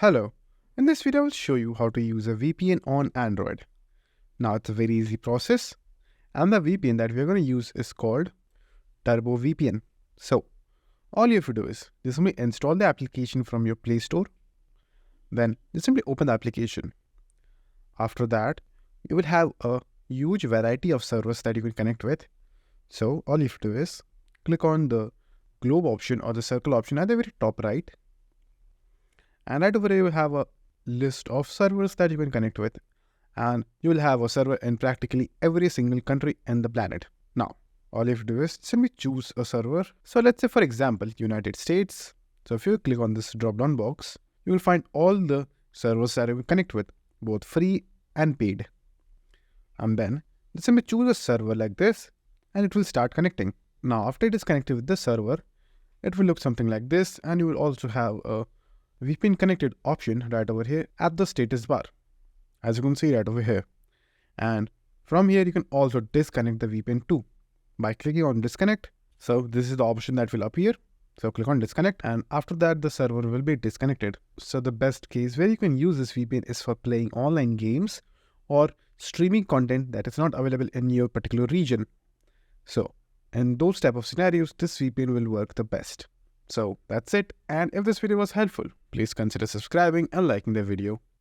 Hello, in this video I will show you how to use a VPN on Android. Now it's a very easy process and the VPN that we are going to use is called Turbo VPN. So all you have to do is just simply install the application from your Play Store. Then just simply open the application. After that, you will have a huge variety of servers that you can connect with. So all you have to do is click on the globe option or the circle option at the very top right. And right over here, you will have a list of servers that you can connect with. And you will have a server in practically every single country in the planet. Now, all you have to do is simply choose a server. So let's say, for example, United States. So if you click on this drop-down box, you will find all the servers that you can connect with, both free and paid. And then just simply choose a server like this, and it will start connecting. Now, after it is connected with the server, it will look something like this, and you will also have a VPN connected option right over here at the status bar, as you can see right over here. And from here, you can also disconnect the VPN too by clicking on disconnect. So this is the option that will appear. So click on disconnect, and after that, the server will be disconnected. So the best case where you can use this VPN is for playing online games or streaming content that is not available in your particular region. So in those type of scenarios, this VPN will work the best. So that's it, and if this video was helpful, please consider subscribing and liking the video.